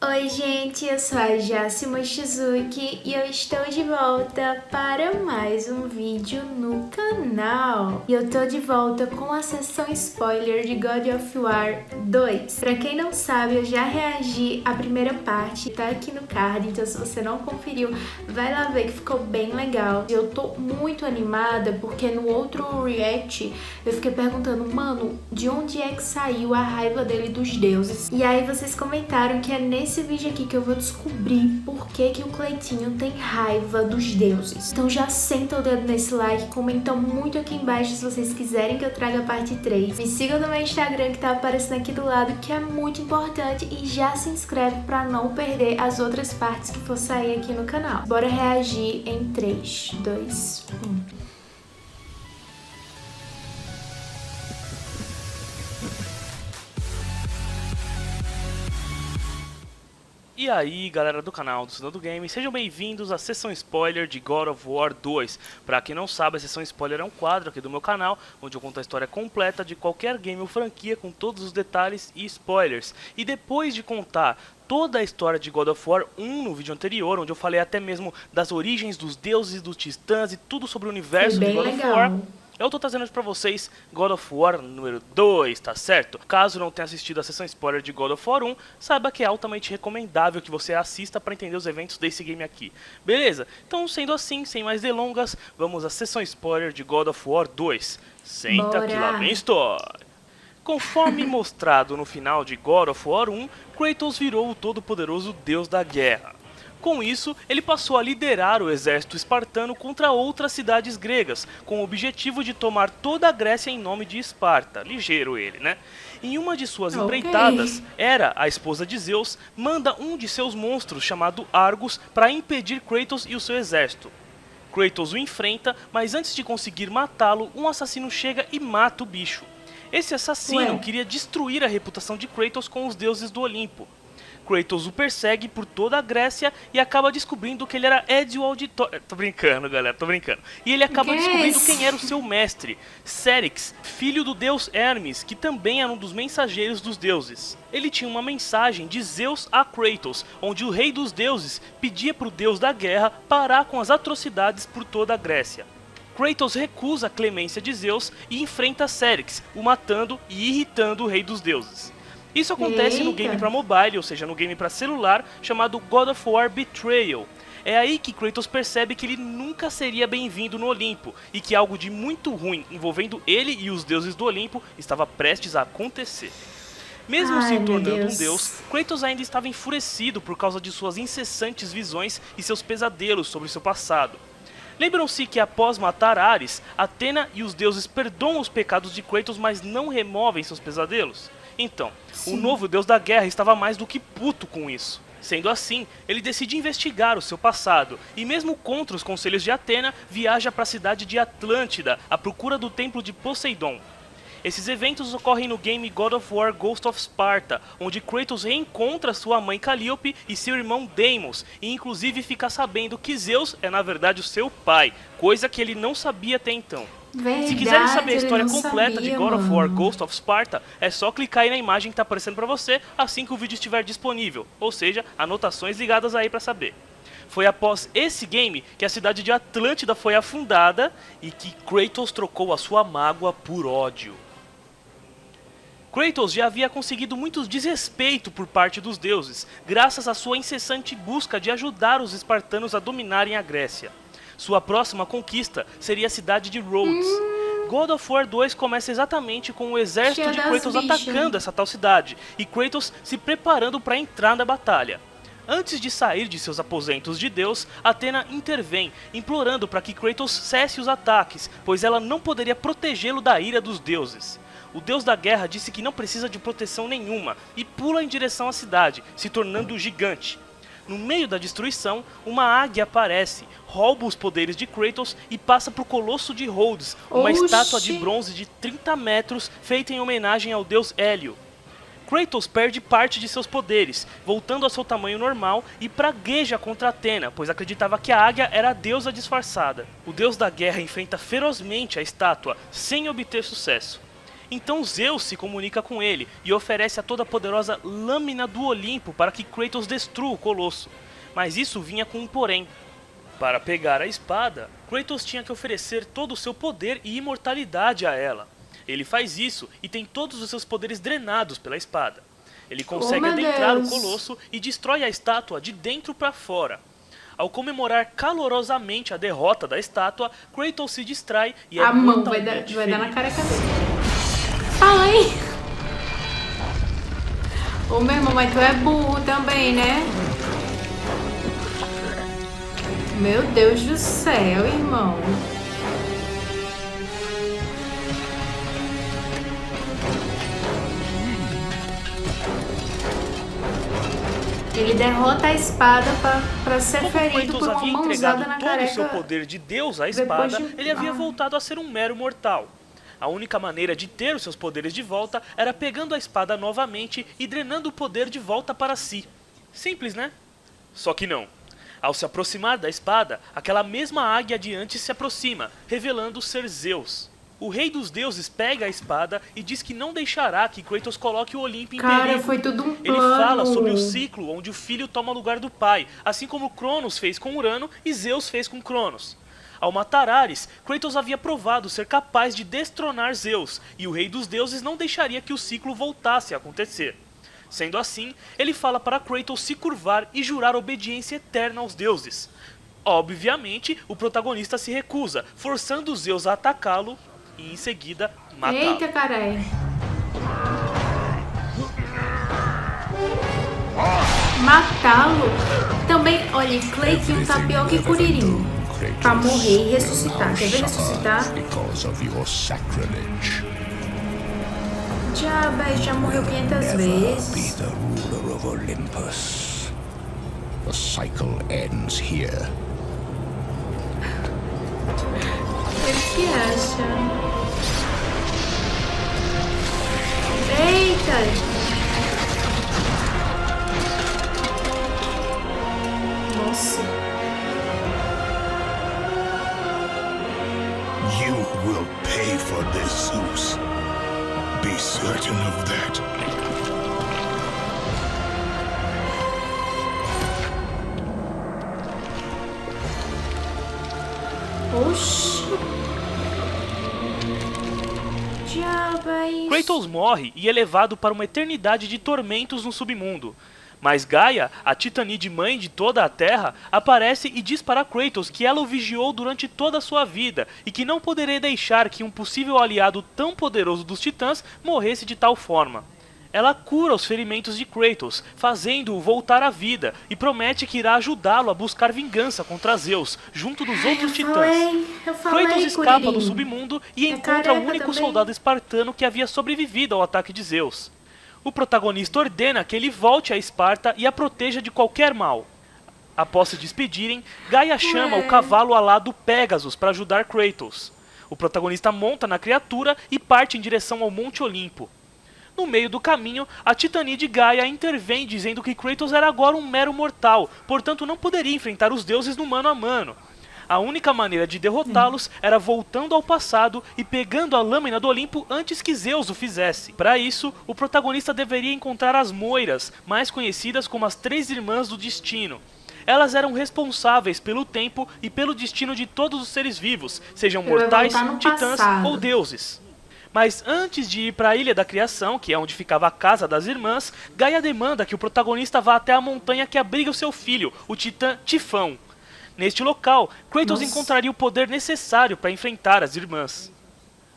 Oi gente, eu sou a Jaci Mochizuki e eu estou de volta para mais um vídeo no canal. E eu tô de volta com a sessão spoiler de God of War 2. Pra quem não sabe, eu já reagi à primeira parte, tá aqui no card, então se você não conferiu, vai lá ver que ficou bem legal. Eu tô muito animada porque no outro react eu fiquei perguntando, mano, de onde é que saiu a raiva dele dos deuses? E aí vocês comentaram que é nesse vídeo aqui que eu vou descobrir por que o Cleitinho tem raiva dos deuses. Então já senta o dedo nesse like, comentam muito aqui embaixo se vocês quiserem que eu traga a parte 3. Me sigam no meu Instagram que tá aparecendo aqui do lado, que é muito importante, e já se inscreve pra não perder as outras partes que for sair aqui no canal. Bora reagir em 3, 2, 1. E aí galera do canal do Sinal do Game, sejam bem-vindos à sessão spoiler de God of War 2. Pra quem não sabe, a sessão spoiler é um quadro aqui do meu canal, onde eu conto a história completa de qualquer game ou franquia com todos os detalhes e spoilers. E depois de contar toda a história de God of War 1 no vídeo anterior, onde eu falei até mesmo das origens dos deuses, dos titãs e tudo sobre o universo de God of War, eu tô trazendo pra vocês God of War número 2, tá certo? Caso não tenha assistido a sessão spoiler de God of War 1, saiba que é altamente recomendável que você assista pra entender os eventos desse game aqui. Beleza? Então, sendo assim, sem mais delongas, vamos à sessão spoiler de God of War 2. Senta que lá vem história! Conforme mostrado no final de God of War 1, Kratos virou o todo-poderoso deus da guerra. Com isso, ele passou a liderar o exército espartano contra outras cidades gregas, com o objetivo de tomar toda a Grécia em nome de Esparta. Ligeiro ele, né? Em uma de suas empreitadas, Hera, a esposa de Zeus, manda um de seus monstros, chamado Argus, para impedir Kratos e o seu exército. Kratos o enfrenta, mas antes de conseguir matá-lo, um assassino chega e mata o bicho. Esse assassino queria destruir a reputação de Kratos com os deuses do Olimpo. Kratos o persegue por toda a Grécia e acaba descobrindo que ele era Ezio Auditore. Tô brincando, galera, tô brincando. E ele acaba descobrindo quem era o seu mestre, Cérex, filho do deus Hermes, que também era um dos mensageiros dos deuses. Ele tinha uma mensagem de Zeus a Kratos, onde o rei dos deuses pedia pro deus da guerra parar com as atrocidades por toda a Grécia. Kratos recusa a clemência de Zeus e enfrenta Cérex, o matando e irritando o rei dos deuses. Isso acontece no game para mobile, ou seja, no game para celular, chamado God of War Betrayal. É aí que Kratos percebe que ele nunca seria bem-vindo no Olimpo, e que algo de muito ruim envolvendo ele e os deuses do Olimpo estava prestes a acontecer. Mesmo se tornando um deus, Kratos ainda estava enfurecido por causa de suas incessantes visões e seus pesadelos sobre seu passado. Lembram-se que após matar Ares, Atena e os deuses perdoam os pecados de Kratos, mas não removem seus pesadelos? Então, o novo deus da guerra estava mais do que puto com isso. Sendo assim, ele decide investigar o seu passado, e mesmo contra os conselhos de Atena, viaja para a cidade de Atlântida, à procura do templo de Poseidon. Esses eventos ocorrem no game God of War Ghost of Sparta, onde Kratos reencontra sua mãe Calliope e seu irmão Deimos, e inclusive fica sabendo que Zeus é na verdade o seu pai, coisa que ele não sabia até então. Se quiserem saber a história completa de God of War Ghost of Sparta, é só clicar aí na imagem que tá aparecendo pra você assim que o vídeo estiver disponível, ou seja, anotações ligadas aí pra saber. Foi após esse game que a cidade de Atlântida foi afundada e que Kratos trocou a sua mágoa por ódio. Kratos já havia conseguido muito desrespeito por parte dos deuses, graças à sua incessante busca de ajudar os espartanos a dominarem a Grécia. Sua próxima conquista seria a cidade de Rhodes. God of War 2 começa exatamente com o exército de Kratos atacando essa tal cidade, e Kratos se preparando para entrar na batalha. Antes de sair de seus aposentos de Deus, Atena intervém, implorando para que Kratos cesse os ataques, pois ela não poderia protegê-lo da ira dos deuses. O deus da guerra disse que não precisa de proteção nenhuma, e pula em direção à cidade, se tornando gigante. No meio da destruição, uma águia aparece, rouba os poderes de Kratos e passa para o Colosso de Rhodes, uma estátua de bronze de 30 metros feita em homenagem ao deus Hélio. Kratos perde parte de seus poderes, voltando ao seu tamanho normal e pragueja contra Atena, pois acreditava que a águia era a deusa disfarçada. O deus da guerra enfrenta ferozmente a estátua, sem obter sucesso. Então Zeus se comunica com ele e oferece a toda a poderosa lâmina do Olimpo para que Kratos destrua o Colosso. Mas isso vinha com um porém. Para pegar a espada, Kratos tinha que oferecer todo o seu poder e imortalidade a ela. Ele faz isso e tem todos os seus poderes drenados pela espada. Ele consegue adentrar o Colosso e destrói a estátua de dentro para fora. Ao comemorar calorosamente a derrota da estátua, Kratos se distrai e a mão vai dar na careca dele. Fala aí! Ô meu irmão, mas tu é burro também, né? Meu Deus do céu, irmão. Ele derrota a espada para ser ferido por uma mãozada na careca. Todo o seu poder de Deus à espada, ele havia voltado a ser um mero mortal. A única maneira de ter os seus poderes de volta era pegando a espada novamente e drenando o poder de volta para si. Simples, né? Só que não. Ao se aproximar da espada, aquela mesma águia de antes se aproxima, revelando ser Zeus. O rei dos deuses pega a espada e diz que não deixará que Kratos coloque o Olimpo em perigo. Foi tudo um plano. Ele fala sobre o ciclo onde o filho toma o lugar do pai, assim como Cronos fez com Urano e Zeus fez com Cronos. Ao matar Ares, Kratos havia provado ser capaz de destronar Zeus, e o rei dos deuses não deixaria que o ciclo voltasse a acontecer. Sendo assim, ele fala para Kratos se curvar e jurar obediência eterna aos deuses. Obviamente, o protagonista se recusa, forçando Zeus a atacá-lo e em seguida matá-lo. Eita, carai. Matá-lo? Também, olha, Cleitinho, Tapioca e Curirim. Pra morrer e ressuscitar. Quer ver ressuscitar? Já morreu 500 vezes. The cycle ends here. Ele que acha? Eita! Nossa. You will pay for this, Zeus. Be certain of that. Oxi. Diabos. Kratos morre e é levado para uma eternidade de tormentos no submundo. Mas Gaia, a Titanide mãe de toda a Terra, aparece e diz para Kratos que ela o vigiou durante toda a sua vida e que não poderia deixar que um possível aliado tão poderoso dos Titãs morresse de tal forma. Ela cura os ferimentos de Kratos, fazendo-o voltar à vida, e promete que irá ajudá-lo a buscar vingança contra Zeus, junto dos outros titãs. Kratos escapa do submundo e encontra o único soldado espartano que havia sobrevivido ao ataque de Zeus. O protagonista ordena que ele volte a Esparta e a proteja de qualquer mal. Após se despedirem, Gaia chama o cavalo alado Pégasus para ajudar Kratos. O protagonista monta na criatura e parte em direção ao Monte Olimpo. No meio do caminho, a Titanide Gaia intervém dizendo que Kratos era agora um mero mortal, portanto não poderia enfrentar os deuses no mano a mano. A única maneira de derrotá-los era voltando ao passado e pegando a lâmina do Olimpo antes que Zeus o fizesse. Para isso, o protagonista deveria encontrar as Moiras, mais conhecidas como as Três Irmãs do Destino. Elas eram responsáveis pelo tempo e pelo destino de todos os seres vivos, sejam mortais, titãs ou deuses. Mas antes de ir para a Ilha da Criação, que é onde ficava a casa das irmãs, Gaia demanda que o protagonista vá até a montanha que abriga o seu filho, o titã Tifão. Neste local, Kratos encontraria o poder necessário para enfrentar as irmãs.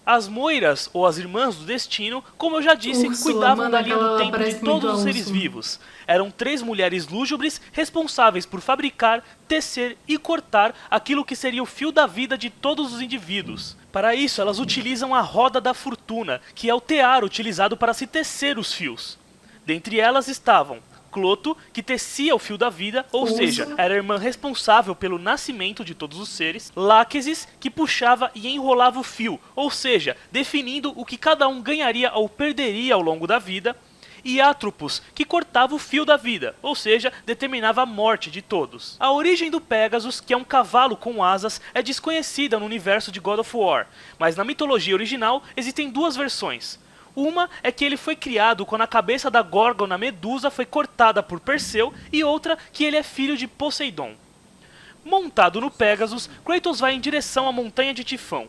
As Moiras, ou as Irmãs do Destino, como eu já disse, cuidavam da linha do tempo de todos os seres vivos. Eram 3 mulheres lúgubres responsáveis por fabricar, tecer e cortar aquilo que seria o fio da vida de todos os indivíduos. Para isso, elas utilizam a roda da fortuna, que é o tear utilizado para se tecer os fios. Dentre elas estavam Cloto, que tecia o fio da vida, ou seja, era a irmã responsável pelo nascimento de todos os seres. Láquesis, que puxava e enrolava o fio, ou seja, definindo o que cada um ganharia ou perderia ao longo da vida. e Atropos, que cortava o fio da vida, ou seja, determinava a morte de todos. A origem do Pegasus, que é um cavalo com asas, é desconhecida no universo de God of War, mas na mitologia original existem duas versões. Uma é que ele foi criado quando a cabeça da Górgona Medusa foi cortada por Perseu, e outra que ele é filho de Poseidon. Montado no Pegasus, Kratos vai em direção à montanha de Tifão.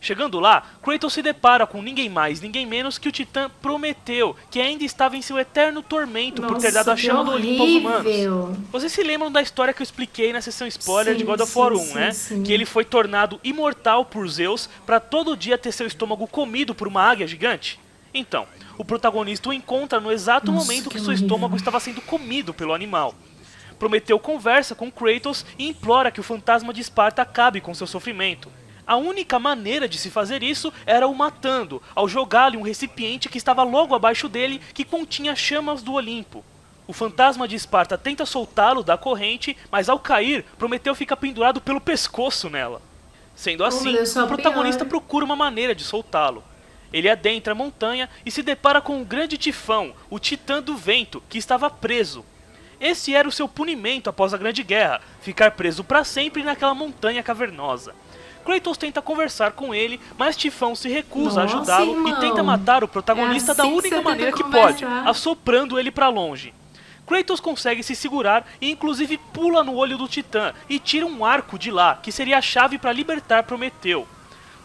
Chegando lá, Kratos se depara com ninguém mais, ninguém menos que o titã Prometeu, que ainda estava em seu eterno tormento por ter dado a chama do Olimpo aos humanos. Vocês se lembram da história que eu expliquei na sessão spoiler de God of War 1, né? Sim. Que ele foi tornado imortal por Zeus para todo dia ter seu estômago comido por uma águia gigante? Então, o protagonista o encontra no exato momento que seu estômago estava sendo comido pelo animal. Prometeu conversa com Kratos e implora que o fantasma de Esparta acabe com seu sofrimento. A única maneira de se fazer isso era o matando, ao jogá-lo em um recipiente que estava logo abaixo dele, que continha chamas do Olimpo. O fantasma de Esparta tenta soltá-lo da corrente, mas ao cair, Prometeu fica pendurado pelo pescoço nela. Sendo assim, o protagonista procura uma maneira de soltá-lo. Ele adentra a montanha e se depara com um grande Tifão, o Titã do Vento, que estava preso. Esse era o seu punimento após a Grande Guerra, ficar preso para sempre naquela montanha cavernosa. Kratos tenta conversar com ele, mas Tifão se recusa a ajudá-lo e tenta matar o protagonista da única maneira que pode, assoprando ele para longe. Kratos consegue se segurar e inclusive pula no olho do Titã e tira um arco de lá, que seria a chave para libertar Prometeu.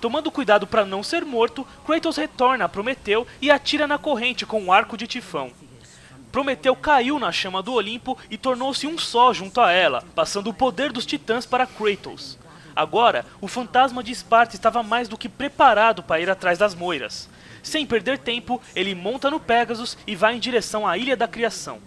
Tomando cuidado para não ser morto, Kratos retorna a Prometeu e atira na corrente com o arco de Tifão. Prometeu caiu na chama do Olimpo e tornou-se um só junto a ela, passando o poder dos titãs para Kratos. Agora, o fantasma de Esparta estava mais do que preparado para ir atrás das moiras. Sem perder tempo, ele monta no Pegasus e vai em direção à Ilha da Criação.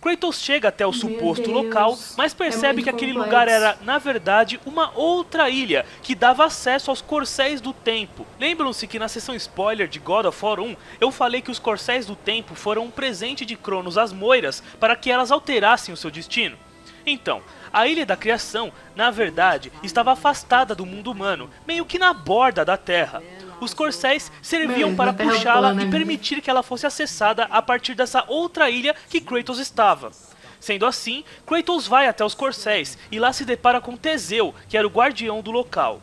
Kratos chega até o suposto local, mas percebe que aquele lugar era, na verdade, uma outra ilha, que dava acesso aos Corcéis do Tempo. Lembram-se que na sessão spoiler de God of War 1, eu falei que os Corcéis do Tempo foram um presente de Cronos às Moiras para que elas alterassem o seu destino? Então, a Ilha da Criação, na verdade, estava afastada do mundo humano, meio que na borda da Terra. Os Corcéis serviam para puxá-la e permitir que ela fosse acessada a partir dessa outra ilha que Kratos estava. Sendo assim, Kratos vai até os Corcéis e lá se depara com Teseu, que era o guardião do local.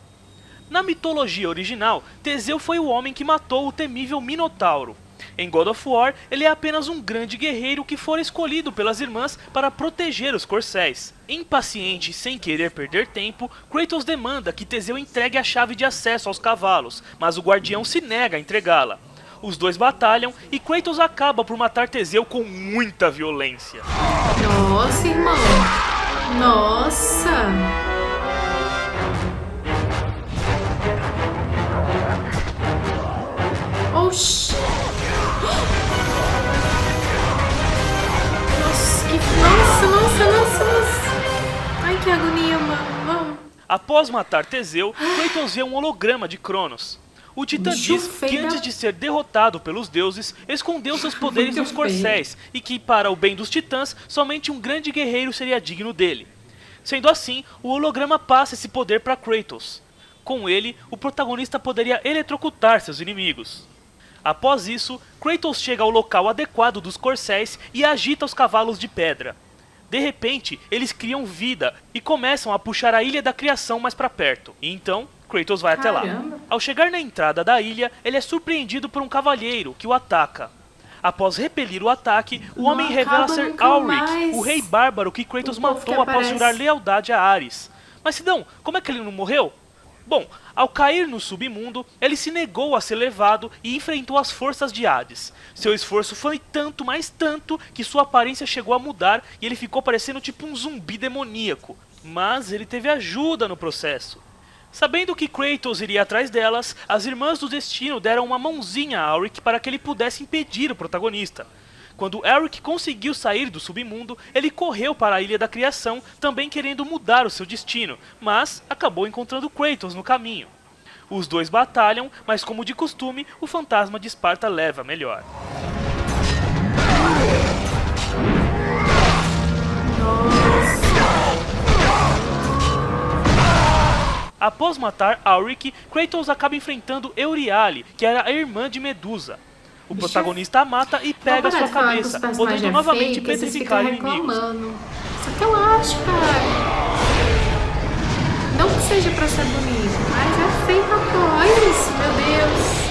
Na mitologia original, Teseu foi o homem que matou o temível Minotauro. Em God of War, ele é apenas um grande guerreiro que fora escolhido pelas irmãs para proteger os Corcéis. Impaciente e sem querer perder tempo, Kratos demanda que Teseu entregue a chave de acesso aos cavalos, mas o guardião se nega a entregá-la. Os dois batalham e Kratos acaba por matar Teseu com muita violência. Nossa, irmão! Nossa! Oxi! Nossa! Ai, que agonia, mano. Vamos. Após matar Teseu, Kratos vê um holograma de Cronos. O Titã diz que antes de ser derrotado pelos deuses, escondeu seus poderes nos Corcéis e que, para o bem dos titãs, somente um grande guerreiro seria digno dele. Sendo assim, o holograma passa esse poder para Kratos. Com ele, o protagonista poderia eletrocutar seus inimigos. Após isso, Kratos chega ao local adequado dos Corcéis e agita os cavalos de pedra. De repente, eles criam vida e começam a puxar a Ilha da Criação mais para perto. E então, Kratos vai até lá. Ao chegar na entrada da ilha, ele é surpreendido por um cavalheiro que o ataca. Após repelir o ataque, o homem revela ser Auric, o rei bárbaro que Kratos matou após jurar lealdade a Ares. Mas Sidão, como é que ele não morreu? Bom, ao cair no submundo, ele se negou a ser levado e enfrentou as forças de Hades. Seu esforço foi tanto, mas tanto, que sua aparência chegou a mudar e ele ficou parecendo tipo um zumbi demoníaco. Mas ele teve ajuda no processo. Sabendo que Kratos iria atrás delas, as Irmãs do Destino deram uma mãozinha a Auric para que ele pudesse impedir o protagonista. Quando Auric conseguiu sair do submundo, ele correu para a Ilha da Criação, também querendo mudar o seu destino, mas acabou encontrando Kratos no caminho. Os dois batalham, mas como de costume, o fantasma de Esparta leva melhor. Após matar Auric, Kratos acaba enfrentando Euryale, que era a irmã de Medusa. O protagonista a mata e pega sua cabeça, podendo novamente petrificar inimigos. Só que eu acho, cara, não que seja pra ser bonito, mas é feio pra pôr. Olha isso, meu Deus.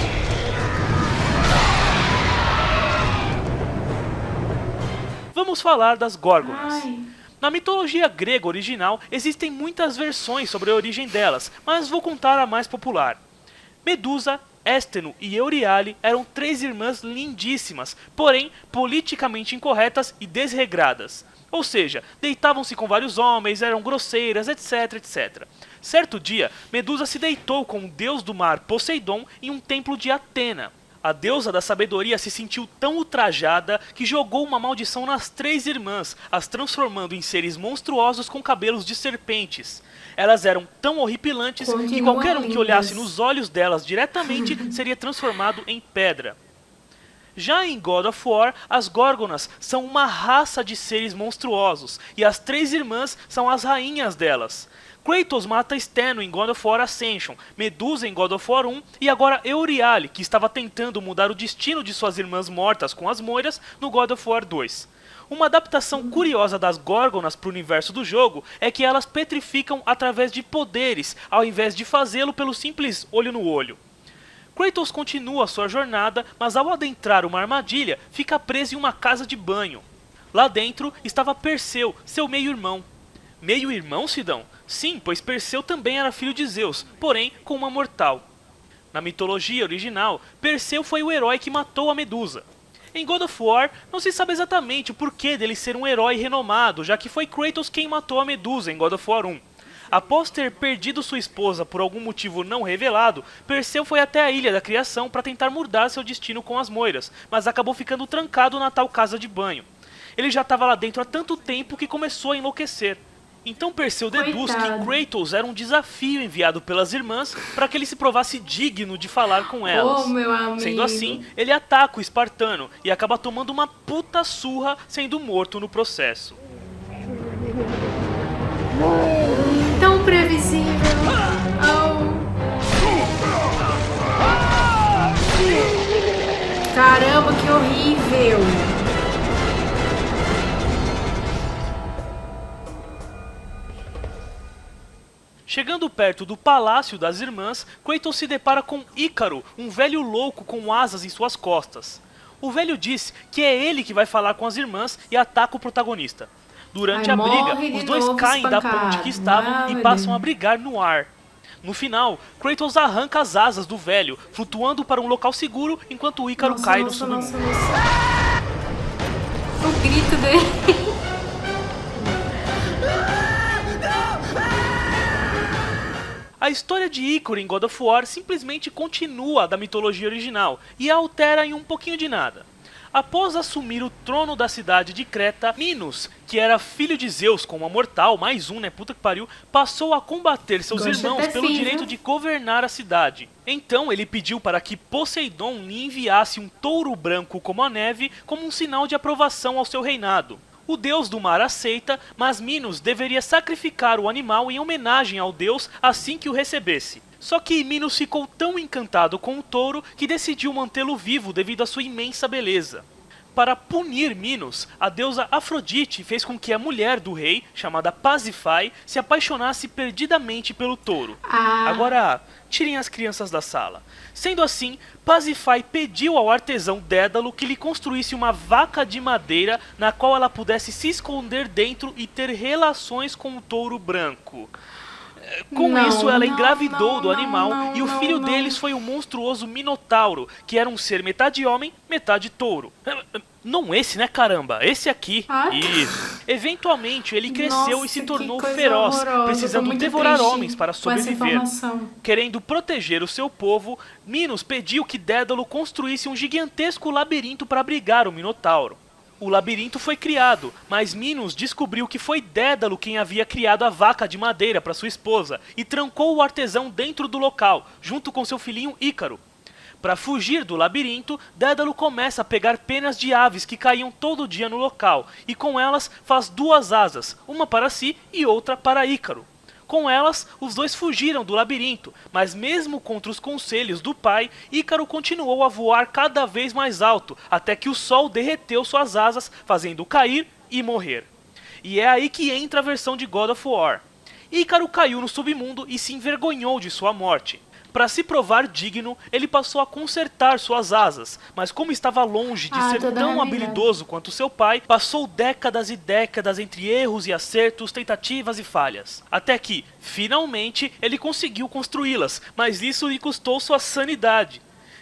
Vamos falar das Górgonas. Ai. Na mitologia grega original, existem muitas versões sobre a origem delas, mas vou contar a mais popular. Medusa, Ésteno e Euríale eram 3 irmãs lindíssimas, porém politicamente incorretas e desregradas. Ou seja, deitavam-se com vários homens, eram grosseiras, etc, etc. Certo dia, Medusa se deitou com o deus do mar Poseidon em um templo de Atena. A deusa da sabedoria se sentiu tão ultrajada que jogou uma maldição nas 3 irmãs, as transformando em seres monstruosos com cabelos de serpentes. Elas eram tão horripilantes que qualquer um que olhasse nos olhos delas diretamente seria transformado em pedra. Já em God of War, as Górgonas são uma raça de seres monstruosos, e as 3 irmãs são as rainhas delas. Kratos mata Steno em God of War Ascension, Medusa em God of War 1 e agora Euríale, que estava tentando mudar o destino de suas irmãs mortas com as Moiras no God of War 2. Uma adaptação curiosa das Górgonas para o universo do jogo é que elas petrificam através de poderes, ao invés de fazê-lo pelo simples olho no olho. Kratos continua sua jornada, mas ao adentrar uma armadilha, fica preso em uma casa de banho. Lá dentro estava Perseu, seu meio-irmão. Meio-irmão, Sidão? Sim, pois Perseu também era filho de Zeus, porém com uma mortal. Na mitologia original, Perseu foi o herói que matou a Medusa. Em God of War, não se sabe exatamente o porquê dele ser um herói renomado, já que foi Kratos quem matou a Medusa em God of War 1. Após ter perdido sua esposa por algum motivo não revelado, Perseu foi até a Ilha da Criação para tentar mudar seu destino com as Moiras, mas acabou ficando trancado na tal casa de banho. Ele já estava lá dentro há tanto tempo que começou a enlouquecer. Então Perseu deduz que Kratos era um desafio enviado pelas irmãs para que ele se provasse digno de falar com elas. Oh, meu amigo. Sendo assim, ele ataca o espartano e acaba tomando uma puta surra, sendo morto no processo. Tão previsível. Oh. Caramba, que horrível. Chegando perto do palácio das irmãs, Kratos se depara com Ícaro, um velho louco com asas em suas costas. O velho diz que é ele que vai falar com as irmãs e ataca o protagonista. Durante a briga, os dois caem da ponte que estavam e passam a brigar no ar. No final, Kratos arranca as asas do velho, flutuando para um local seguro enquanto Ícaro cai no submundo. O grito dele. A história de Ícaro em God of War simplesmente continua da mitologia original e a altera em um pouquinho de nada. Após assumir o trono da cidade de Creta, Minos, que era filho de Zeus com uma mortal, mais um, né, puta que pariu, passou a combater seus irmãos pelo direito de governar a cidade. Então ele pediu para que Poseidon lhe enviasse um touro branco como a neve, como um sinal de aprovação ao seu reinado. O deus do mar aceita, mas Minos deveria sacrificar o animal em homenagem ao deus assim que o recebesse. Só que Minos ficou tão encantado com o touro que decidiu mantê-lo vivo devido à sua imensa beleza. Para punir Minos, a deusa Afrodite fez com que a mulher do rei, chamada Pasífae, se apaixonasse perdidamente pelo touro. Agora, tirem as crianças da sala. Sendo assim, Pasífae pediu ao artesão Dédalo que lhe construísse uma vaca de madeira na qual ela pudesse se esconder dentro e ter relações com o touro branco. Com isso, ela engravidou do animal e o filho deles foi o monstruoso Minotauro, que era um ser metade homem, metade touro. Não esse, né, caramba? Esse aqui. Isso. Eventualmente, ele cresceu e se tornou feroz, precisando devorar homens para sobreviver. Querendo proteger o seu povo, Minos pediu que Dédalo construísse um gigantesco labirinto para abrigar o Minotauro. O labirinto foi criado, mas Minos descobriu que foi Dédalo quem havia criado a vaca de madeira para sua esposa e trancou o artesão dentro do local, junto com seu filhinho Ícaro. Para fugir do labirinto, Dédalo começa a pegar penas de aves que caíam todo dia no local, e com elas faz 2 asas, uma para si e outra para Ícaro. Com elas, os dois fugiram do labirinto, mas mesmo contra os conselhos do pai, Ícaro continuou a voar cada vez mais alto, até que o sol derreteu suas asas, fazendo-o cair e morrer. E é aí que entra a versão de God of War. Ícaro caiu no submundo e se envergonhou de sua morte. Para se provar digno, ele passou a consertar suas asas, mas como estava longe de ser tão habilidoso quanto seu pai, passou décadas e décadas entre erros e acertos, tentativas e falhas. Até que, finalmente, ele conseguiu construí-las, mas isso lhe custou sua sanidade.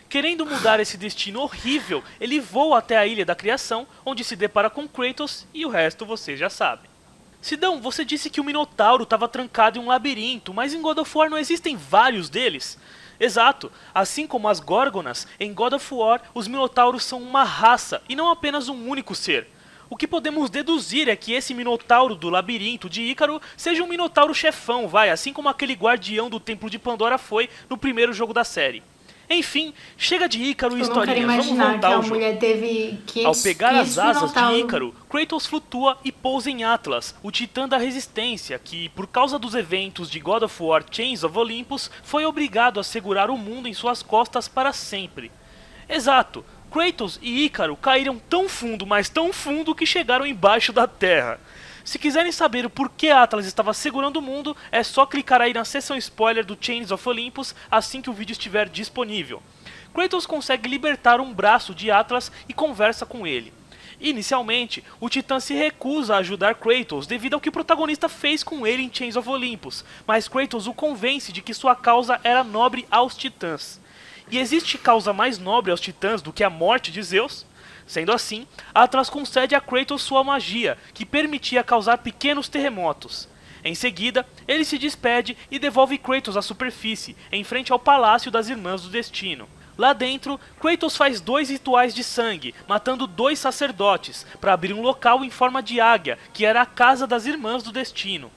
Querendo mudar esse destino horrível, ele voa até a Ilha da Criação, onde se depara com Kratos e o resto você já sabe. Sidão, você disse que o Minotauro estava trancado em um labirinto, mas em God of War não existem vários deles? Exato, assim como as Górgonas, em God of War os Minotauros são uma raça e não apenas um único ser. O que podemos deduzir é que esse Minotauro do labirinto de Ícaro seja um Minotauro chefão, assim como aquele guardião do Templo de Pandora foi no primeiro jogo da série. Enfim, chega de Ícaro e historinhas, vamos voltar ao jogo. Ao pegar as asas de Ícaro, Kratos flutua e pousa em Atlas, o titã da resistência, que, por causa dos eventos de God of War Chains of Olympus, foi obrigado a segurar o mundo em suas costas para sempre. Exato, Kratos e Ícaro caíram tão fundo, mas tão fundo que chegaram embaixo da terra. Se quiserem saber o porquê Atlas estava segurando o mundo, é só clicar aí na seção spoiler do Chains of Olympus assim que o vídeo estiver disponível. Kratos consegue libertar um braço de Atlas e conversa com ele. Inicialmente, o Titã se recusa a ajudar Kratos devido ao que o protagonista fez com ele em Chains of Olympus, mas Kratos o convence de que sua causa era nobre aos Titãs. E existe causa mais nobre aos Titãs do que a morte de Zeus? Sendo assim, Atlas concede a Kratos sua magia, que permitia causar pequenos terremotos. Em seguida, ele se despede e devolve Kratos à superfície, em frente ao Palácio das Irmãs do Destino. Lá dentro, Kratos faz 2 rituais de sangue, matando 2 sacerdotes, para abrir um local em forma de águia, que era a Casa das Irmãs do Destino.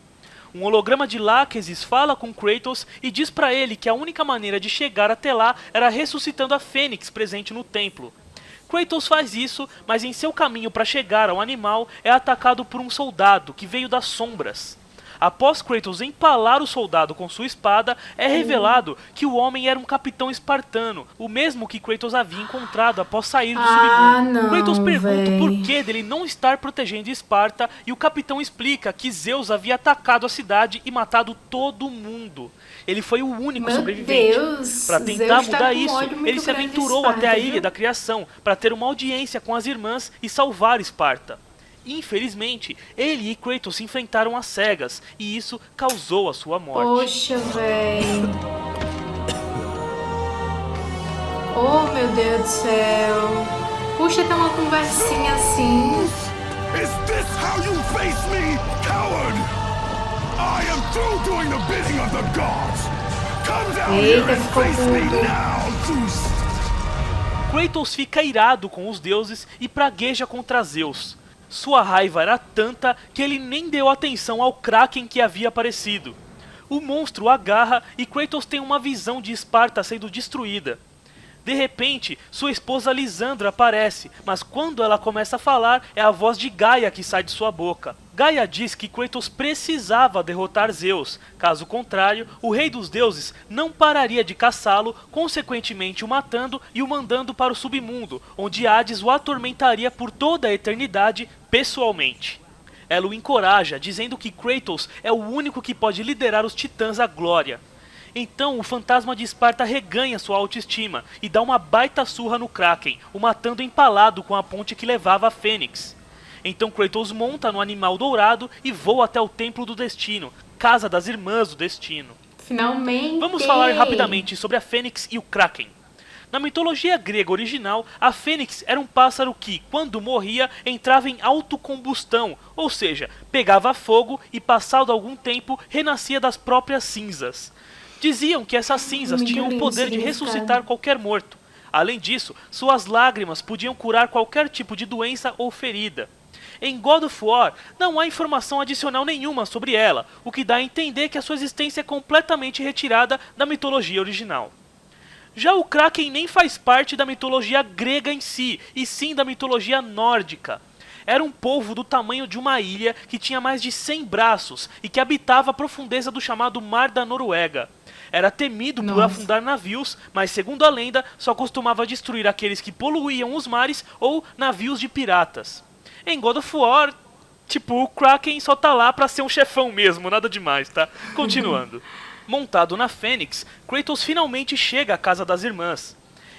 Um holograma de Láquesis fala com Kratos e diz para ele que a única maneira de chegar até lá era ressuscitando a Fênix presente no templo. Kratos faz isso, mas em seu caminho para chegar ao animal é atacado por um soldado que veio das sombras. Após Kratos empalar o soldado com sua espada, é revelado que o homem era um capitão espartano, o mesmo que Kratos havia encontrado após sair do submundo. Kratos pergunta o porquê dele não estar protegendo Esparta e o capitão explica que Zeus havia atacado a cidade e matado todo mundo. Ele foi o único sobrevivente. Para tentar mudar isso, ele se aventurou até a Ilha da Criação para ter uma audiência com as irmãs e salvar Esparta. Infelizmente, ele e Kratos se enfrentaram às cegas, e isso causou a sua morte. Poxa, véi. Oh, meu Deus do céu. Puxa, ter uma conversinha assim. Is this how you face me, coward? I am through doing the bidding of the gods. Come down here and face me now, Zeus. Kratos fica irado com os deuses e pragueja contra Zeus. Sua raiva era tanta que ele nem deu atenção ao Kraken que havia aparecido. O monstro o agarra e Kratos tem uma visão de Esparta sendo destruída. De repente, sua esposa Lisandra aparece, mas quando ela começa a falar, é a voz de Gaia que sai de sua boca. Gaia diz que Kratos precisava derrotar Zeus, caso contrário, o rei dos deuses não pararia de caçá-lo, consequentemente o matando e o mandando para o submundo, onde Hades o atormentaria por toda a eternidade pessoalmente. Ela o encoraja, dizendo que Kratos é o único que pode liderar os titãs à glória. Então o fantasma de Esparta reganha sua autoestima e dá uma baita surra no Kraken, o matando empalado com a ponte que levava a Fênix. Então Kratos monta no animal dourado e voa até o Templo do Destino, Casa das Irmãs do Destino. Finalmente! Vamos falar rapidamente sobre a Fênix e o Kraken. Na mitologia grega original, a Fênix era um pássaro que, quando morria, entrava em autocombustão, ou seja, pegava fogo e, passado algum tempo, renascia das próprias cinzas. Diziam que essas cinzas tinham o poder de ressuscitar qualquer morto. Além disso, suas lágrimas podiam curar qualquer tipo de doença ou ferida. Em God of War, não há informação adicional nenhuma sobre ela, o que dá a entender que a sua existência é completamente retirada da mitologia original. Já o Kraken nem faz parte da mitologia grega em si, e sim da mitologia nórdica. era um polvo do tamanho de uma ilha que tinha mais de 100 braços e que habitava a profundeza do chamado Mar da Noruega. Era temido por afundar navios, mas segundo a lenda, só costumava destruir aqueles que poluíam os mares ou navios de piratas. Em God of War, tipo, o Kraken só tá lá pra ser um chefão mesmo, nada demais, tá? Continuando. Montado na Fênix, Kratos finalmente chega à casa das irmãs.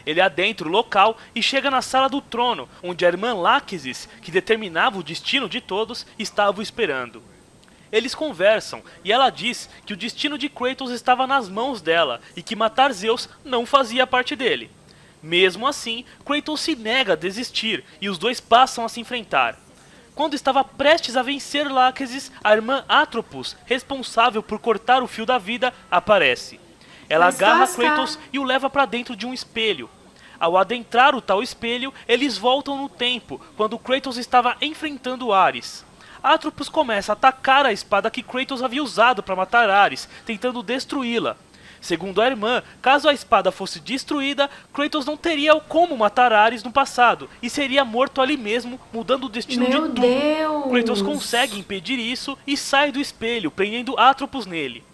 Ele adentra o local e chega na sala do trono, onde a irmã Lachesis, que determinava o destino de todos, estava o esperando. Eles conversam e ela diz que o destino de Kratos estava nas mãos dela e que matar Zeus não fazia parte dele. Mesmo assim, Kratos se nega a desistir e os dois passam a se enfrentar. Quando estava prestes a vencer Lachesis, a irmã Atropos, responsável por cortar o fio da vida, aparece. Ela agarra Kratos e o leva para dentro de um espelho. Ao adentrar o tal espelho, eles voltam no tempo, quando Kratos estava enfrentando Ares. Atropos começa a atacar a espada que Kratos havia usado para matar Ares, tentando destruí-la. Segundo a irmã, caso a espada fosse destruída, Kratos não teria como matar Ares no passado, e seria morto ali mesmo, mudando o destino de tudo. Deus. Kratos consegue impedir isso e sai do espelho, prendendo Atropos nele.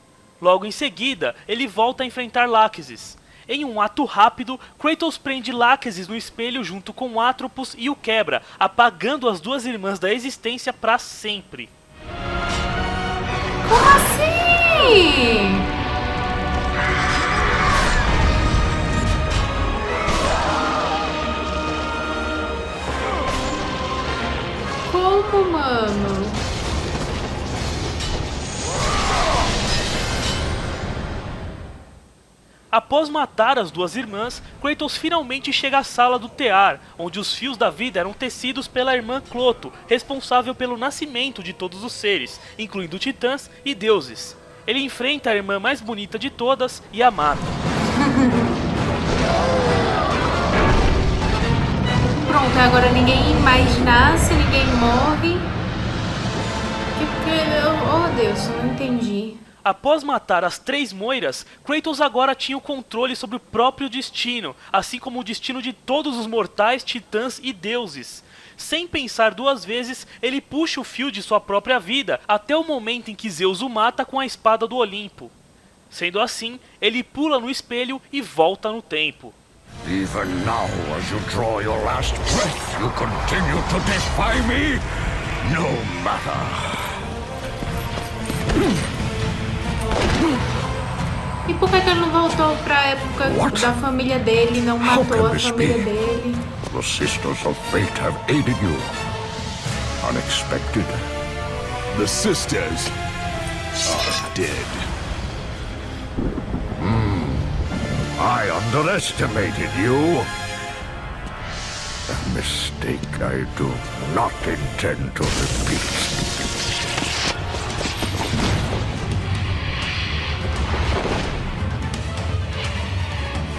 Logo em seguida, ele volta a enfrentar Lachesis. Em um ato rápido, Kratos prende Lachesis no espelho junto com Atropos e o quebra, apagando as duas irmãs da existência para sempre. Como assim? Como, mano? Após matar as duas irmãs, Kratos finalmente chega à sala do Tear, onde os fios da vida eram tecidos pela irmã Cloto, responsável pelo nascimento de todos os seres, incluindo titãs e deuses. Ele enfrenta a irmã mais bonita de todas e a mata. Pronto, agora ninguém mais nasce, ninguém morre. Oh Deus, eu não entendi. Após matar as 3 Moiras, Kratos agora tinha o controle sobre o próprio destino, assim como o destino de todos os mortais, titãs e deuses. Sem pensar 2 vezes, ele puxa o fio de sua própria vida, até o momento em que Zeus o mata com a espada do Olimpo. Sendo assim, ele pula no espelho e volta no tempo. Even now, as you draw your last breath, you continue to defy me? No matter. E por que ele não voltou pra época da família dele, não matou a família dele? The Sisters of Fate have aided you. Unexpected. The Sisters are dead. I underestimated you. A mistake I do not intend to repeat.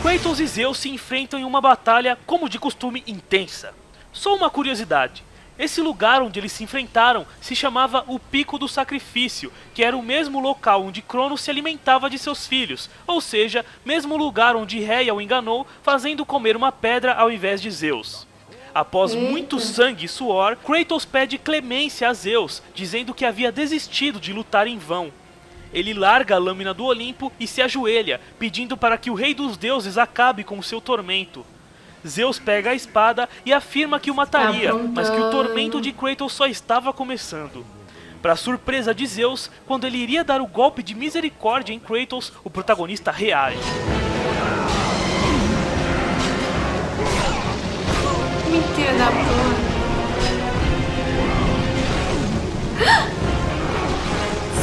Kratos e Zeus se enfrentam em uma batalha, como de costume, intensa. Só uma curiosidade, esse lugar onde eles se enfrentaram se chamava o Pico do Sacrifício, que era o mesmo local onde Cronos se alimentava de seus filhos, ou seja, mesmo lugar onde Réia o enganou, fazendo comer uma pedra ao invés de Zeus. Após muito sangue e suor, Kratos pede clemência a Zeus, dizendo que havia desistido de lutar em vão. Ele larga a lâmina do Olimpo e se ajoelha, pedindo para que o rei dos deuses acabe com o seu tormento. Zeus pega a espada e afirma que o mataria, mas que o tormento de Kratos só estava começando. Para surpresa de Zeus, quando ele iria dar o golpe de misericórdia em Kratos, o protagonista reage. Mentira da porra.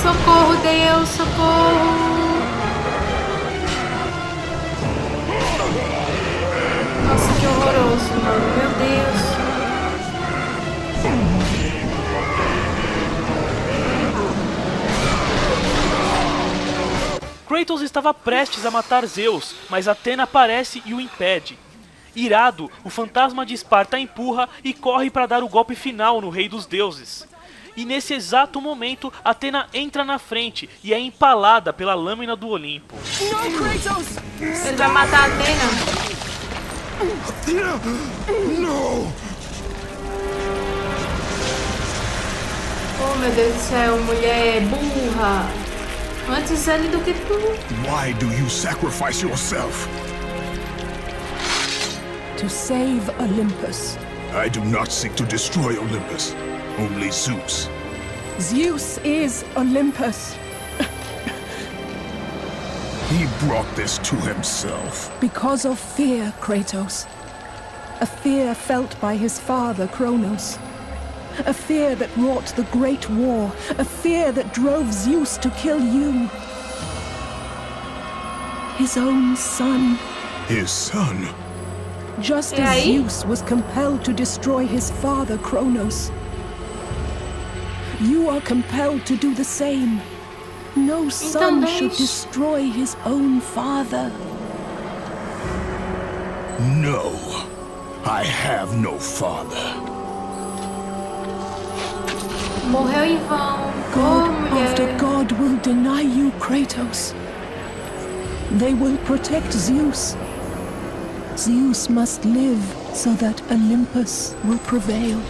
Socorro, Deus, socorro! Nossa, que horroroso, mano. Meu Deus. Kratos estava prestes a matar Zeus, mas Atena aparece e o impede. Irado, o fantasma de Esparta empurra e corre para dar o golpe final no rei dos deuses. E nesse exato momento, Atena entra na frente e é empalada pela lâmina do Olimpo. Não, Kratos! Ele vai matar a Atena. Athena! No! Oh, meu Deus do céu, mulher burra. Antes ele do que tu. Why do you sacrifice yourself? To save Olympus. I do not seek to destroy Olympus. Only Zeus. Zeus is Olympus. He brought this to himself. Because of fear, Kratos. A fear felt by his father, Kronos. A fear that wrought the Great War. A fear that drove Zeus to kill you. His own son. His son? Just E as aí? Zeus was compelled to destroy his father, Kronos. You are compelled to do the same. No son should destroy his own father. No. I have no father. Morreu em vão. God Oh, after mulher. God will deny you, Kratos. They will protect Zeus. Zeus must live so that Olympus will prevail.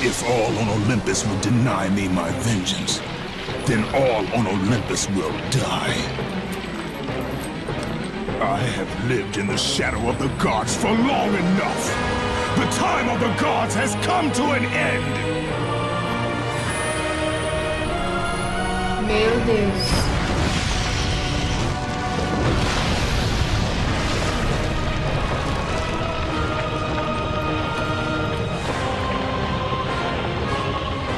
If all on Olympus will deny me my vengeance, then all on Olympus will die. I have lived in the shadow of the gods for long enough. The time of the gods has come to an end. Meu Deus.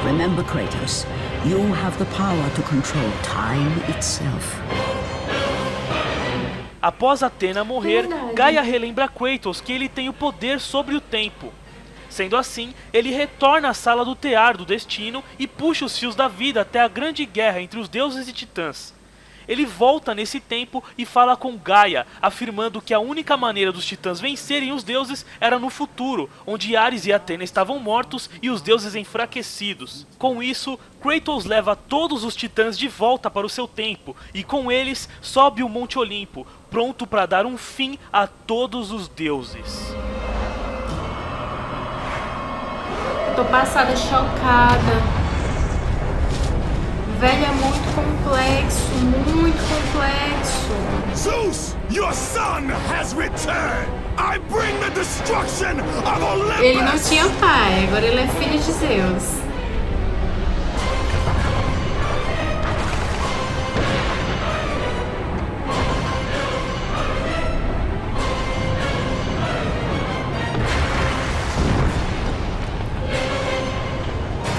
Remember, Kratos, you have the power to control time itself. Após Atena morrer, Verdade. Gaia relembra Kratos que ele tem o poder sobre o tempo. Sendo assim, ele retorna à sala do tear do destino e puxa os fios da vida até a grande guerra entre os deuses e titãs. Ele volta nesse tempo e fala com Gaia, afirmando que a única maneira dos titãs vencerem os deuses era no futuro, onde Ares e Atena estavam mortos e os deuses enfraquecidos. Com isso, Kratos leva todos os titãs de volta para o seu tempo e com eles sobe o Monte Olimpo, pronto para dar um fim a todos os deuses. Tô passada, chocada. Velho, é muito complexo, muito complexo. Zeus, your son has returned. I bring the destruction of Olympus. Ele não tinha pai, agora ele é filho de Zeus.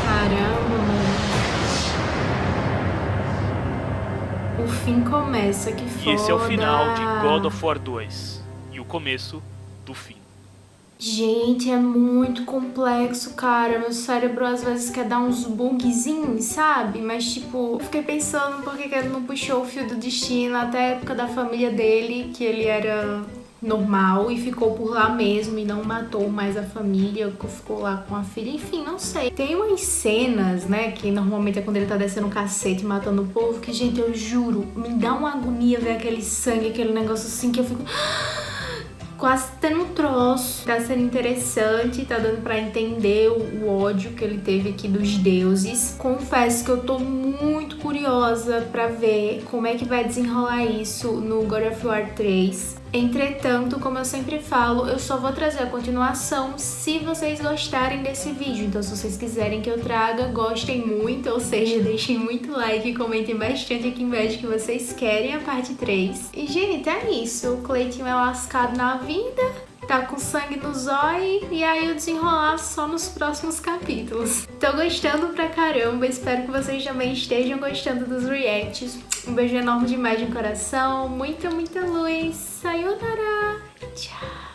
Caramba, mano. O fim começa, que foda. E esse é o final de God of War 2 e o começo do fim. Gente, é muito complexo, cara. Meu cérebro às vezes quer dar uns bugzinhos, sabe? Mas tipo, eu fiquei pensando por que ele não puxou o fio do destino até a época da família dele, que ele era normal e ficou por lá mesmo e não matou mais a família, ficou lá com a filha, enfim, não sei. Tem umas cenas, né, que normalmente é quando ele tá descendo o cacete e matando o povo, que, gente, eu juro, me dá uma agonia ver aquele sangue, aquele negócio assim, que eu fico quase tendo um troço. Tá sendo interessante, tá dando pra entender o ódio que ele teve aqui dos deuses. Confesso que eu tô muito curiosa pra ver como é que vai desenrolar isso no God of War 3. Entretanto, como eu sempre falo, eu só vou trazer a continuação se vocês gostarem desse vídeo. Então, se vocês quiserem que eu traga, gostem muito, ou seja, deixem muito like e comentem bastante aqui embaixo que vocês querem a parte 3. E, gente, é isso. O Cleitinho é lascado na vida, tá com sangue no zóio, e aí o desenrolar só nos próximos capítulos. Tô gostando pra caramba, espero que vocês também estejam gostando dos reacts. Um beijo enorme demais de coração, muita luz. Sayonara. Tchau.